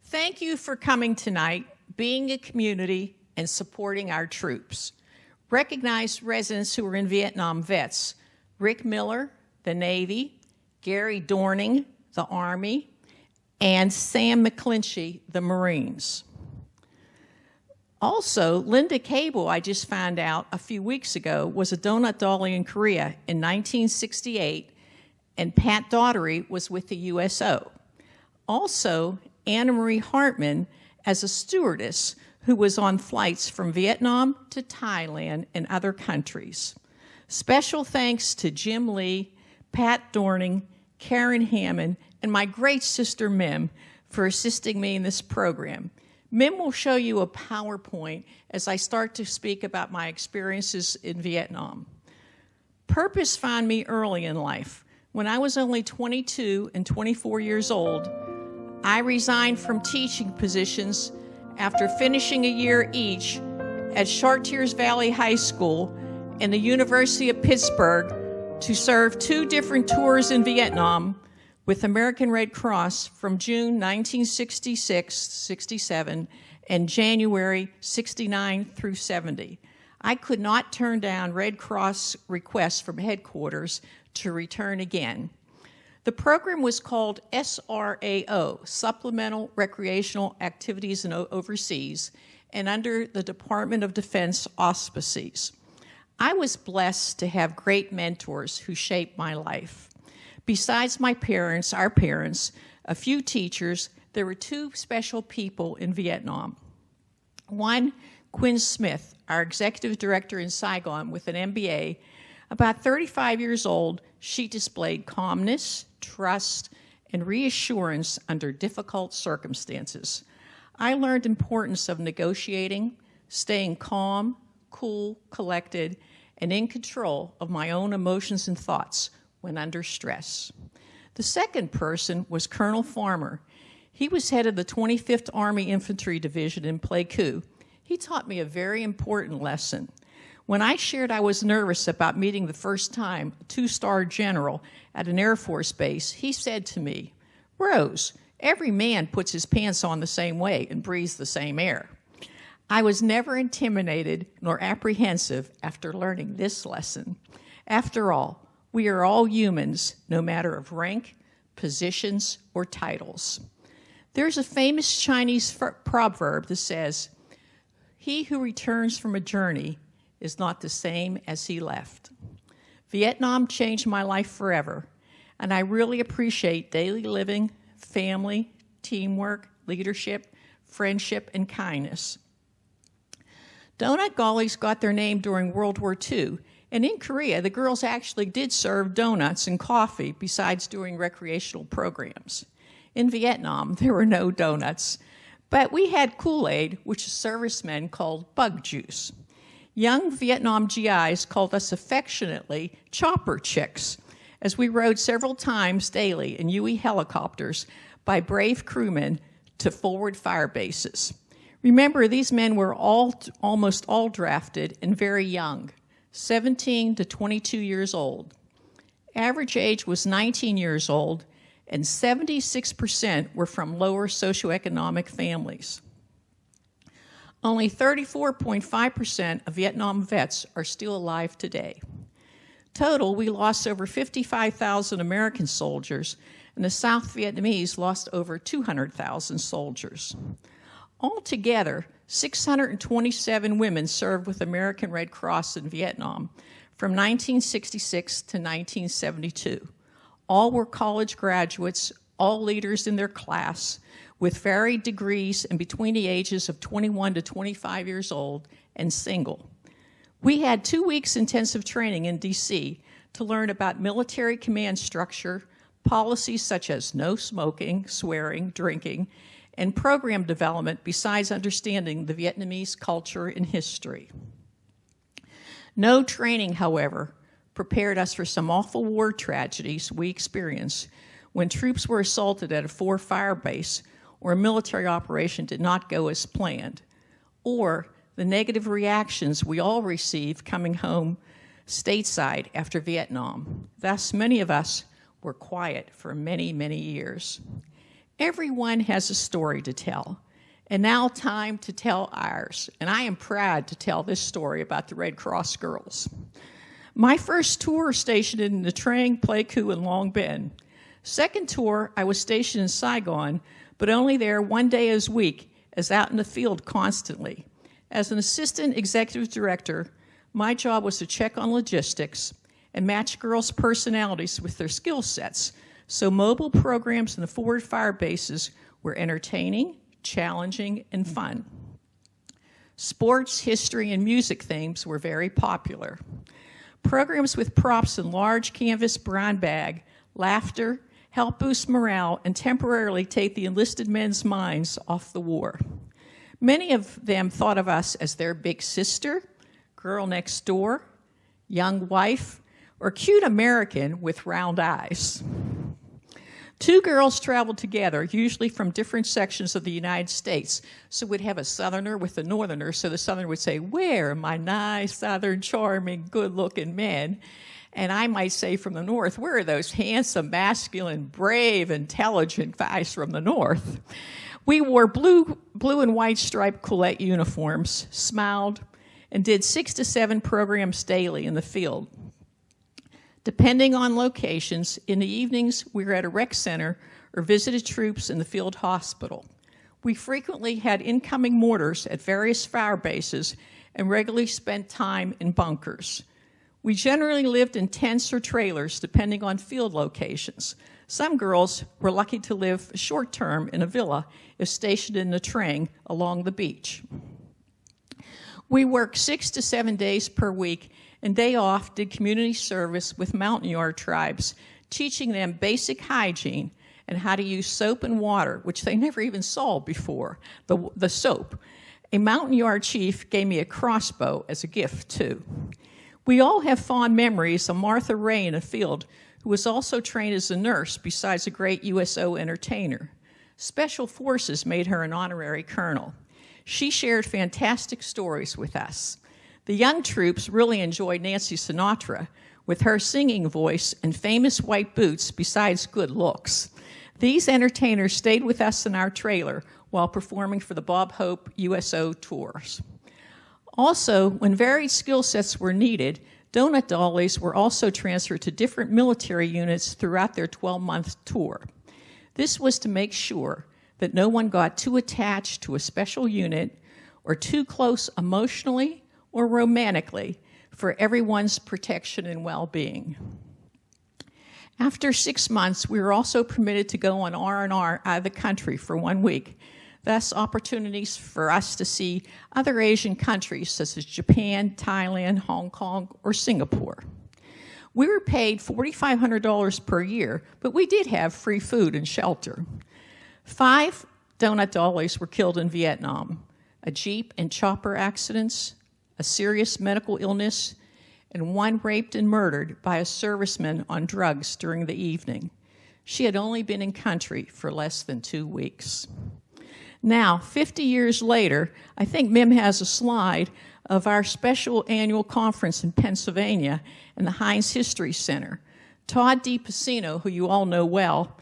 Thank you for coming tonight, being a community, and supporting our troops. Recognized residents who are in Vietnam vets: Rick Miller, the Navy; Gary Dorning, the Army; and Sam McClinchy, the Marines. Also, Linda Cable, I just found out a few weeks ago, was a donut dolly in Korea in 1968, and Pat Daughtery was with the USO. Also, Anna Marie Hartman as a stewardess who was on flights from Vietnam to Thailand and other countries. Special thanks to Jim Lee, Pat Dorning, Karen Hammond, and my great sister Mim for assisting me in this program. Mim will show you a PowerPoint as I start to speak about my experiences in Vietnam. Purpose found me early in life. When I was only 22 and 24 years old, I resigned from teaching positions after finishing a year each at Chartiers Valley High School and the University of Pittsburgh to serve 2 different tours in Vietnam with American Red Cross from June 1966-67 and January 69 through 70. I could not turn down Red Cross requests from headquarters to return again. The program was called SRAO, Supplemental Recreational Activities and Overseas, and under the Department of Defense auspices. I was blessed to have great mentors who shaped my life. Besides my parents, our parents, a few teachers, there were 2 special people in Vietnam. One, Quinn Smith, our executive director in Saigon with an MBA. About 35 years old, she displayed calmness, trust, and reassurance under difficult circumstances. I learned the importance of negotiating, staying calm, cool, collected, and in control of my own emotions and thoughts when under stress. The second person was Colonel Farmer. He was head of the 25th Army Infantry Division in Pleiku. He taught me a very important lesson. When I shared I was nervous about meeting the first time a 2-star general at an Air Force base, he said to me, "Rose, every man puts his pants on the same way and breathes the same air." I was never intimidated nor apprehensive after learning this lesson. After all, we are all humans, no matter of rank, positions, or titles. There's a famous Chinese proverb that says, "He who returns from a journey is not the same as he left." Vietnam changed my life forever, and I really appreciate daily living, family, teamwork, leadership, friendship, and kindness. Donut Dollies got their name during World War II, and in Korea, the girls actually did serve donuts and coffee besides doing recreational programs. In Vietnam, there were no donuts, but we had Kool-Aid, which servicemen called bug juice. Young Vietnam GIs called us affectionately chopper chicks, as we rode several times daily in Huey helicopters by brave crewmen to forward fire bases. Remember, these men were almost all drafted and very young, 17 to 22 years old. Average age was 19 years old, and 76% were from lower socioeconomic families. Only 34.5% of Vietnam vets are still alive today. Total, we lost over 55,000 American soldiers, and the South Vietnamese lost over 200,000 soldiers. Altogether, 627 women served with American Red Cross in Vietnam from 1966 to 1972. All were college graduates, all leaders in their class, with varied degrees and between the ages of 21 to 25 years old and single. We had 2 weeks intensive training in DC to learn about military command structure, policies such as no smoking, swearing, drinking, and program development besides understanding the Vietnamese culture and history. No training, however, prepared us for some awful war tragedies we experienced when troops were assaulted at a 4 fire base or a military operation did not go as planned, or the negative reactions we all received coming home stateside after Vietnam. Thus, many of us were quiet for many, many years. Everyone has a story to tell, and now time to tell ours. And I am proud to tell this story about the Red Cross girls. My first tour stationed in Nha Trang, Pleiku, and Long Binh. Second tour, I was stationed in Saigon, but only there one day a week, as out in the field constantly. As an assistant executive director, my job was to check on logistics and match girls' personalities with their skill sets, so mobile programs in the forward fire bases were entertaining, challenging, and fun. Sports, history, and music themes were very popular. Programs with props and large canvas brown bag, laughter, help boost morale, and temporarily take the enlisted men's minds off the war. Many of them thought of us as their big sister, girl next door, young wife, or cute American with round eyes. Two girls traveled together, usually from different sections of the United States. So we'd have a Southerner with a Northerner, so the Southerner would say, "Where are my nice, Southern, charming, good-looking men?" And I might say from the North, "Where are those handsome, masculine, brave, intelligent guys from the North?" We wore blue and white striped Colette uniforms, smiled, and did 6 to 7 programs daily in the field. Depending on locations, in the evenings we were at a rec center or visited troops in the field hospital. We frequently had incoming mortars at various fire bases and regularly spent time in bunkers. We generally lived in tents or trailers depending on field locations. Some girls were lucky to live short-term in a villa if stationed in Nha Trang along the beach. We worked 6 to 7 days per week, and day off did community service with mountain yard tribes, teaching them basic hygiene and how to use soap and water, which they never even saw before, the soap. A mountain yard chief gave me a crossbow as a gift, too. We all have fond memories of Martha Ray in a field, who was also trained as a nurse besides a great USO entertainer. Special Forces made her an honorary colonel. She shared fantastic stories with us. The young troops really enjoyed Nancy Sinatra with her singing voice and famous white boots besides good looks. These entertainers stayed with us in our trailer while performing for the Bob Hope USO tours. Also, when varied skill sets were needed, donut dollies were also transferred to different military units throughout their 12-month tour. This was to make sure that no one got too attached to a special unit or too close emotionally or romantically for everyone's protection and well-being. After 6 months, we were also permitted to go on R&R out of the country for 1 week, thus opportunities for us to see other Asian countries such as Japan, Thailand, Hong Kong, or Singapore. We were paid $4,500 per year, but we did have free food and shelter. 5 donut dollies were killed in Vietnam, a jeep and chopper accidents, a serious medical illness, and 1 raped and murdered by a serviceman on drugs during the evening. She had only been in country for less than 2 weeks. Now, 50 years later, I think Mim has a slide of our special annual conference in Pennsylvania in the Heinz History Center. Todd DePacino, who you all know well,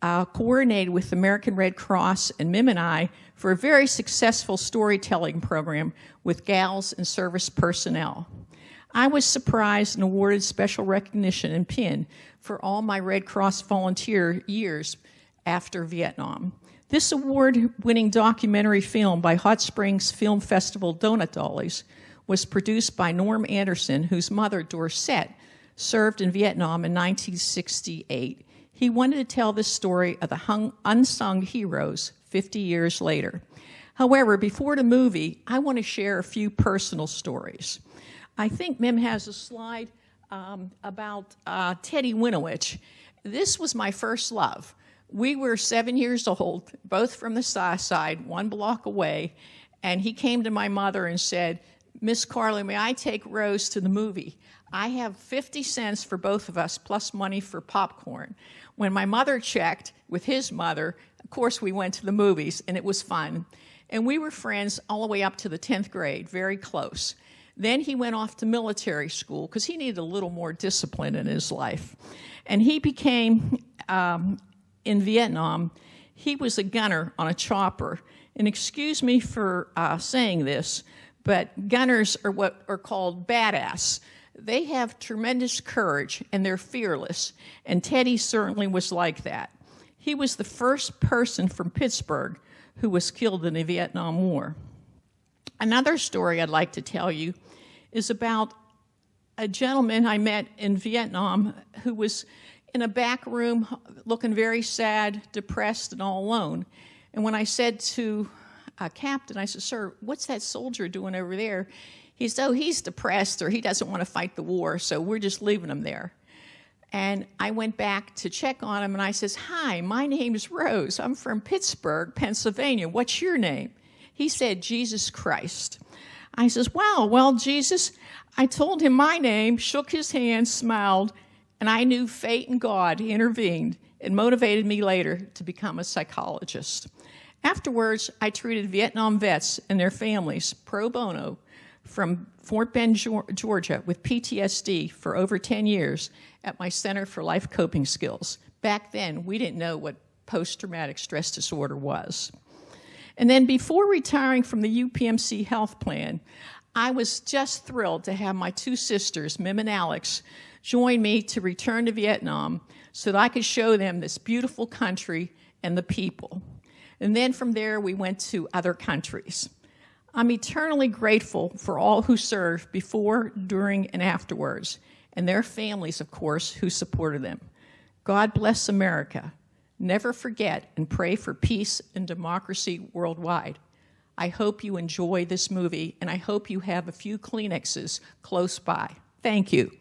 coordinated with the American Red Cross and Mim and I for a very successful storytelling program with gals and service personnel. I was surprised and awarded special recognition and pin for all my Red Cross volunteer years after Vietnam. This award-winning documentary film by Hot Springs Film Festival Donut Dollies was produced by Norm Anderson, whose mother, Dorset, served in Vietnam in 1968. He wanted to tell this story of the unsung heroes 50 years later. However, before the movie, I want to share a few personal stories. I think Mim has a slide about Teddy Winowich. This was my first love. We were 7 years old, both from the south side, 1 block away, and he came to my mother and said, "Miss Carly, may I take Rose to the movie? I have 50 cents for both of us, plus money for popcorn." When my mother checked with his mother, of course we went to the movies, and it was fun. And we were friends all the way up to the 10th grade, very close. Then he went off to military school because he needed a little more discipline in his life. And he became, in Vietnam, He was a gunner on a chopper. And excuse me for saying this, but gunners are what are called badass. They have tremendous courage, and they're fearless. And Teddy certainly was like that. He was the first person from Pittsburgh who was killed in the Vietnam War. Another story I'd like to tell you is about a gentleman I met in Vietnam who was in a back room looking very sad, depressed, and all alone. And when I said to a captain, I said, "Sir, what's that soldier doing over there?" He said, "Oh, he's depressed, or he doesn't want to fight the war, so we're just leaving him there." And I went back to check on him, and I says, "Hi, my name's Rose. I'm from Pittsburgh, Pennsylvania. What's your name?" He said, "Jesus Christ." I says, "Wow, well, Jesus," I told him my name, shook his hand, smiled, and I knew fate and God intervened and motivated me later to become a psychologist. Afterwards, I treated Vietnam vets and their families pro bono from Fort Bend, Georgia, with PTSD for over 10 years at my Center for Life Coping Skills. Back then, we didn't know what post-traumatic stress disorder was. And then before retiring from the UPMC health plan, I was just thrilled to have my two sisters, Mim and Alex, join me to return to Vietnam so that I could show them this beautiful country and the people. And then from there, we went to other countries. I'm eternally grateful for all who served before, during, and afterwards, and their families, of course, who supported them. God bless America. Never forget and pray for peace and democracy worldwide. I hope you enjoy this movie, and I hope you have a few Kleenexes close by. Thank you.